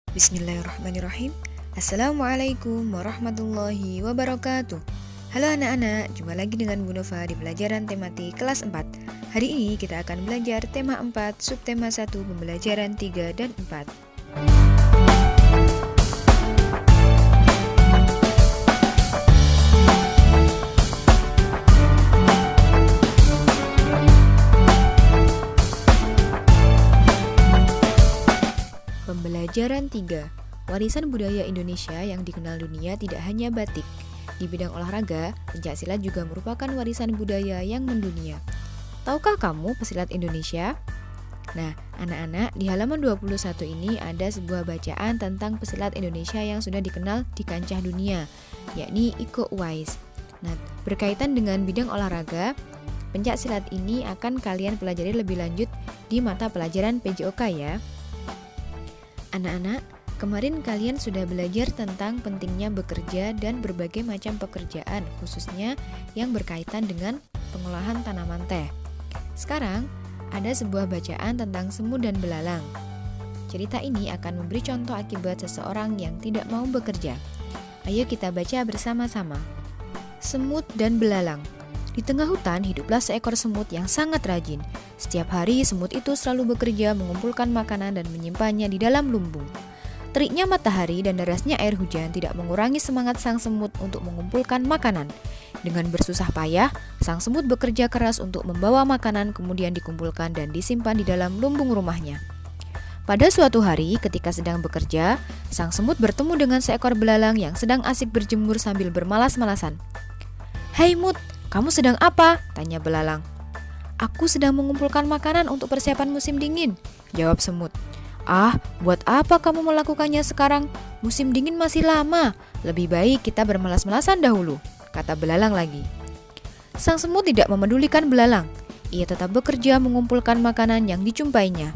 Bismillahirrahmanirrahim. Assalamualaikum warahmatullahi wabarakatuh. Halo anak-anak, jumpa lagi dengan Bu Nova di pelajaran tematik kelas 4. Hari ini kita akan belajar tema 4, subtema 1, pembelajaran 3 dan 4. Pembelajaran 3. Warisan budaya Indonesia yang dikenal dunia tidak hanya batik. Di bidang olahraga, pencaksilat juga merupakan warisan budaya yang mendunia. Tahukah kamu pesilat Indonesia? Nah, anak-anak, di halaman 21 ini ada sebuah bacaan tentang pesilat Indonesia yang sudah dikenal di kancah dunia, yakni Iko Uwais. Nah, berkaitan dengan bidang olahraga, pencaksilat ini akan kalian pelajari lebih lanjut di mata pelajaran PJOK ya. Anak-anak, kemarin kalian sudah belajar tentang pentingnya bekerja dan berbagai macam pekerjaan, khususnya yang berkaitan dengan pengolahan tanaman teh. Sekarang, ada sebuah bacaan tentang semut dan belalang. Cerita ini akan memberi contoh akibat seseorang yang tidak mau bekerja. Ayo kita baca bersama-sama. Semut dan belalang. Di tengah hutan hiduplah seekor semut yang sangat rajin. Setiap hari semut itu selalu bekerja mengumpulkan makanan dan menyimpannya di dalam lumbung. Teriknya matahari dan derasnya air hujan tidak mengurangi semangat sang semut untuk mengumpulkan makanan. Dengan bersusah payah, sang semut bekerja keras untuk membawa makanan kemudian dikumpulkan dan disimpan di dalam lumbung rumahnya. Pada suatu hari ketika sedang bekerja, sang semut bertemu dengan seekor belalang yang sedang asik berjemur sambil bermalas-malasan. "Hei Mut, kamu sedang apa?" tanya belalang. "Aku sedang mengumpulkan makanan untuk persiapan musim dingin," jawab semut. "Ah, buat apa kamu melakukannya sekarang? Musim dingin masih lama. Lebih baik kita bermalas-malasan dahulu," kata belalang lagi. Sang semut tidak memedulikan belalang. Ia tetap bekerja mengumpulkan makanan yang dijumpainya.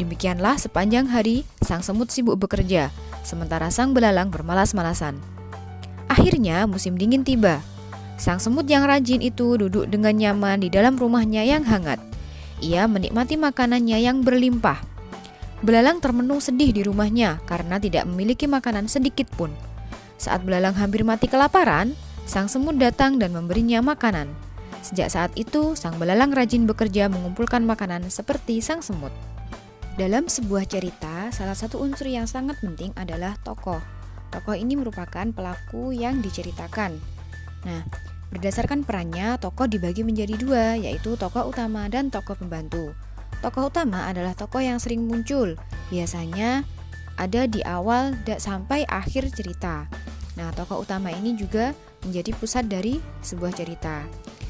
Demikianlah sepanjang hari sang semut sibuk bekerja, sementara sang belalang bermalas-malasan. Akhirnya musim dingin tiba. Sang semut yang rajin itu duduk dengan nyaman di dalam rumahnya yang hangat. Ia menikmati makanannya yang berlimpah. Belalang termenung sedih di rumahnya karena tidak memiliki makanan sedikit pun. Saat belalang hampir mati kelaparan, sang semut datang dan memberinya makanan. Sejak saat itu, sang belalang rajin bekerja mengumpulkan makanan seperti sang semut. Dalam sebuah cerita, salah satu unsur yang sangat penting adalah tokoh. Tokoh ini merupakan pelaku yang diceritakan. Nah, berdasarkan perannya, tokoh dibagi menjadi dua, yaitu tokoh utama dan tokoh pembantu. Tokoh utama adalah tokoh yang sering muncul, biasanya ada di awal sampai akhir cerita. Nah, tokoh utama ini juga menjadi pusat dari sebuah cerita.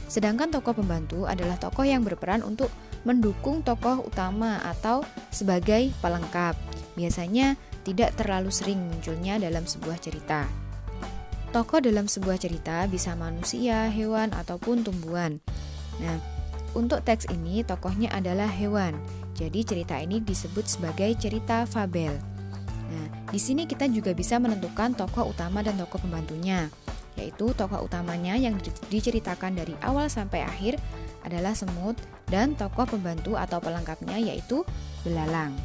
Sedangkan tokoh pembantu adalah tokoh yang berperan untuk mendukung tokoh utama atau sebagai pelengkap. Biasanya tidak terlalu sering munculnya dalam sebuah cerita. Tokoh dalam sebuah cerita bisa manusia, hewan, ataupun tumbuhan. Nah, untuk teks ini tokohnya adalah hewan. Jadi cerita ini disebut sebagai cerita fabel. Nah, di sini kita juga bisa menentukan tokoh utama dan tokoh pembantunya, yaitu tokoh utamanya yang diceritakan dari awal sampai akhir adalah semut dan tokoh pembantu atau pelengkapnya yaitu belalang.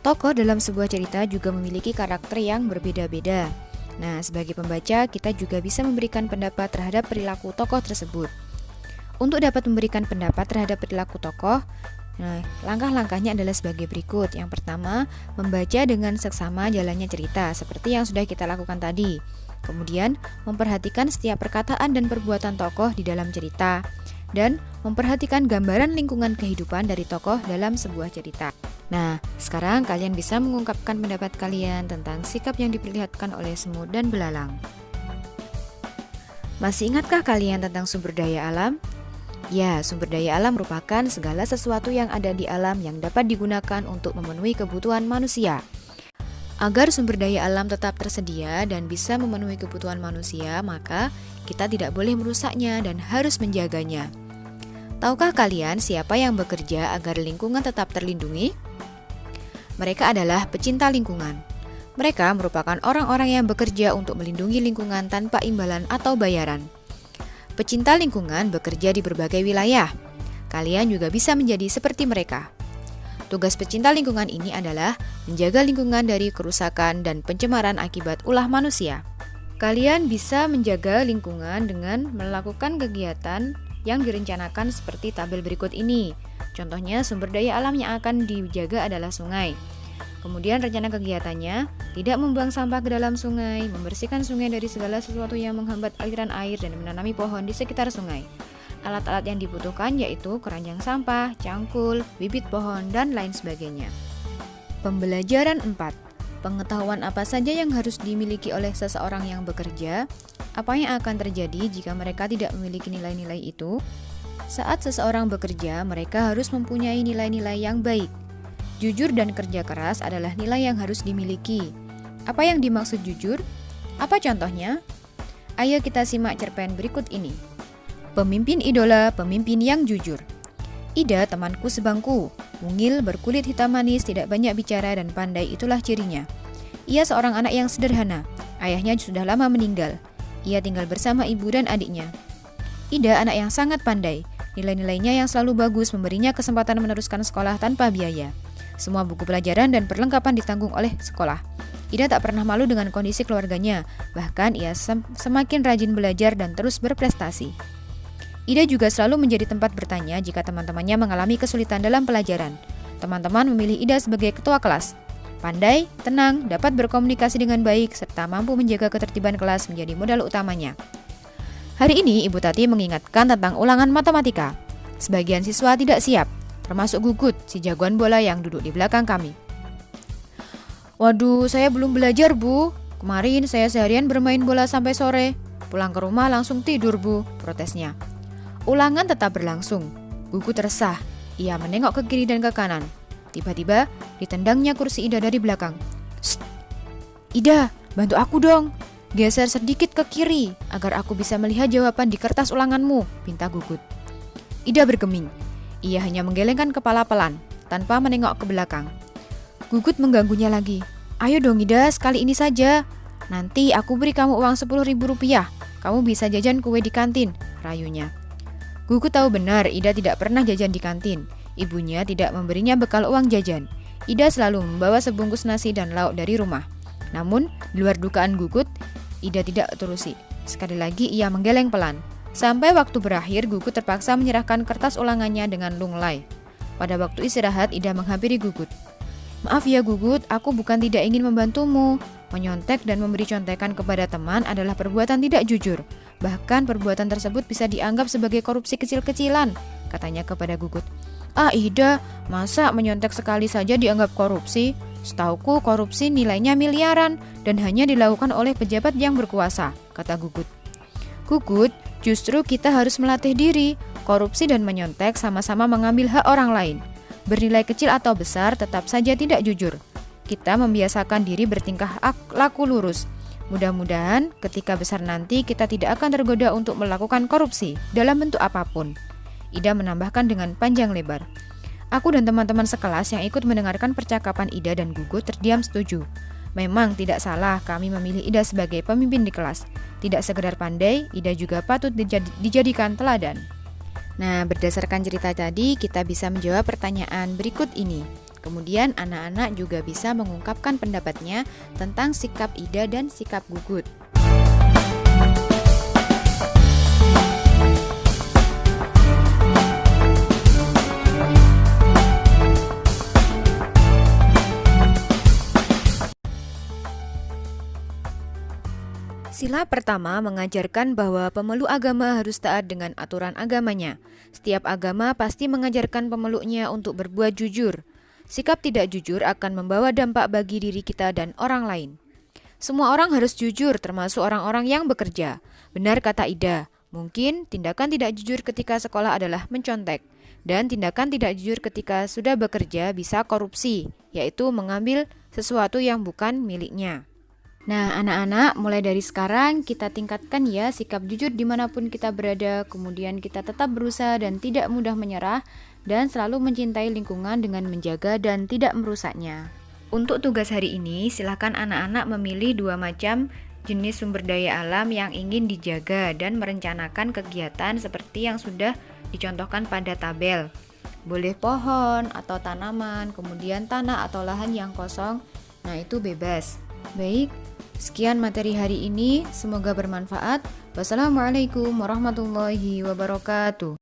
Tokoh dalam sebuah cerita juga memiliki karakter yang berbeda-beda. Nah, sebagai pembaca, kita juga bisa memberikan pendapat terhadap perilaku tokoh tersebut. Untuk dapat memberikan pendapat terhadap perilaku tokoh, langkah-langkahnya adalah sebagai berikut. Yang pertama, membaca dengan seksama jalannya cerita, seperti yang sudah kita lakukan tadi. Kemudian, memperhatikan setiap perkataan dan perbuatan tokoh di dalam cerita, dan memperhatikan gambaran lingkungan kehidupan dari tokoh dalam sebuah cerita. Nah, sekarang kalian bisa mengungkapkan pendapat kalian tentang sikap yang diperlihatkan oleh semut dan belalang. Masih ingatkah kalian tentang sumber daya alam? Ya, sumber daya alam merupakan segala sesuatu yang ada di alam yang dapat digunakan untuk memenuhi kebutuhan manusia. Agar sumber daya alam tetap tersedia dan bisa memenuhi kebutuhan manusia, maka kita tidak boleh merusaknya dan harus menjaganya. Tahukah kalian siapa yang bekerja agar lingkungan tetap terlindungi? Mereka adalah pecinta lingkungan. Mereka merupakan orang-orang yang bekerja untuk melindungi lingkungan tanpa imbalan atau bayaran. Pecinta lingkungan bekerja di berbagai wilayah. Kalian juga bisa menjadi seperti mereka. Tugas pecinta lingkungan ini adalah menjaga lingkungan dari kerusakan dan pencemaran akibat ulah manusia. Kalian bisa menjaga lingkungan dengan melakukan kegiatan yang direncanakan seperti tabel berikut ini. Contohnya, sumber daya alam yang akan dijaga adalah sungai. Kemudian rencana kegiatannya, tidak membuang sampah ke dalam sungai, membersihkan sungai dari segala sesuatu yang menghambat aliran air dan menanami pohon di sekitar sungai. Alat-alat yang dibutuhkan yaitu keranjang sampah, cangkul, bibit pohon, dan lain sebagainya. Pembelajaran 4. Pengetahuan apa saja yang harus dimiliki oleh seseorang yang bekerja? Apa yang akan terjadi jika mereka tidak memiliki nilai-nilai itu? Saat seseorang bekerja, mereka harus mempunyai nilai-nilai yang baik. Jujur dan kerja keras adalah nilai yang harus dimiliki. Apa yang dimaksud jujur? Apa contohnya? Ayo kita simak cerpen berikut ini. Pemimpin idola, pemimpin yang jujur. Ida, temanku sebangku, mungil, berkulit hitam manis, tidak banyak bicara dan pandai, itulah cirinya. Ia seorang anak yang sederhana. Ayahnya sudah lama meninggal. Ia tinggal bersama ibu dan adiknya. Ida anak yang sangat pandai. Nilai-nilainya yang selalu bagus memberinya kesempatan meneruskan sekolah tanpa biaya. Semua buku pelajaran dan perlengkapan ditanggung oleh sekolah. Ida tak pernah malu dengan kondisi keluarganya. Bahkan ia semakin rajin belajar dan terus berprestasi. Ida juga selalu menjadi tempat bertanya jika teman-temannya mengalami kesulitan dalam pelajaran. Teman-teman memilih Ida sebagai ketua kelas. Pandai, tenang, dapat berkomunikasi dengan baik, serta mampu menjaga ketertiban kelas menjadi modal utamanya. Hari ini Ibu Tati mengingatkan tentang ulangan matematika. Sebagian siswa tidak siap, termasuk Gugut, si jagoan bola yang duduk di belakang kami. Waduh, saya belum belajar, Bu. Kemarin saya seharian bermain bola sampai sore. Pulang ke rumah langsung tidur, Bu, protesnya. Ulangan tetap berlangsung. Gugut resah. Ia menengok ke kiri dan ke kanan. Tiba-tiba, ditendangnya kursi Ida dari belakang. Shh! Ida, bantu aku dong. Geser sedikit ke kiri, agar aku bisa melihat jawaban di kertas ulanganmu, pinta Gugut. Ida bergeming. Ia hanya menggelengkan kepala pelan, tanpa menengok ke belakang. Gugut mengganggunya lagi. Ayo dong Ida, sekali ini saja. Nanti aku beri kamu uang 10.000 rupiah. Kamu bisa jajan kue di kantin, rayunya. Gugut tahu benar Ida tidak pernah jajan di kantin. Ibunya tidak memberinya bekal uang jajan. Ida selalu membawa sebungkus nasi dan lauk dari rumah. Namun, di luar dugaan Gugut, Ida tidak terusi. Sekali lagi ia menggeleng pelan. Sampai waktu berakhir, Gugut terpaksa menyerahkan kertas ulangannya dengan lunglai. Pada waktu istirahat, Ida menghampiri Gugut. Maaf ya Gugut, aku bukan tidak ingin membantumu. Menyontek dan memberi contekan kepada teman adalah perbuatan tidak jujur. Bahkan perbuatan tersebut bisa dianggap sebagai korupsi kecil-kecilan, katanya kepada Gugut. Ah Ida, masa menyontek sekali saja dianggap korupsi? Setauku korupsi nilainya miliaran dan hanya dilakukan oleh pejabat yang berkuasa, kata Gugut. Gugut, justru kita harus melatih diri. Korupsi dan menyontek sama-sama mengambil hak orang lain. Bernilai kecil atau besar tetap saja tidak jujur. Kita membiasakan diri bertingkah laku lurus. Mudah-mudahan ketika besar nanti kita tidak akan tergoda untuk melakukan korupsi dalam bentuk apapun. Ida menambahkan dengan panjang lebar. Aku dan teman-teman sekelas yang ikut mendengarkan percakapan Ida dan Gugut terdiam setuju. Memang tidak salah kami memilih Ida sebagai pemimpin di kelas. Tidak sekedar pandai, Ida juga patut dijadikan teladan. Nah, berdasarkan cerita tadi, kita bisa menjawab pertanyaan berikut ini. Kemudian anak-anak juga bisa mengungkapkan pendapatnya tentang sikap Ida dan sikap Gugut. Sila pertama mengajarkan bahwa pemeluk agama harus taat dengan aturan agamanya. Setiap agama pasti mengajarkan pemeluknya untuk berbuat jujur. Sikap tidak jujur akan membawa dampak bagi diri kita dan orang lain. Semua orang harus jujur, termasuk orang-orang yang bekerja. Benar kata Ida, mungkin tindakan tidak jujur ketika sekolah adalah mencontek. Dan tindakan tidak jujur ketika sudah bekerja bisa korupsi, yaitu mengambil sesuatu yang bukan miliknya. Nah anak-anak, mulai dari sekarang kita tingkatkan ya sikap jujur dimanapun kita berada. Kemudian kita tetap berusaha dan tidak mudah menyerah. Dan selalu mencintai lingkungan dengan menjaga dan tidak merusaknya. Untuk tugas hari ini, silakan anak-anak memilih 2 macam jenis sumber daya alam yang ingin dijaga dan merencanakan kegiatan seperti yang sudah dicontohkan pada tabel. Boleh pohon atau tanaman, kemudian tanah atau lahan yang kosong, nah itu bebas. Baik, sekian materi hari ini, semoga bermanfaat. Wassalamualaikum warahmatullahi wabarakatuh.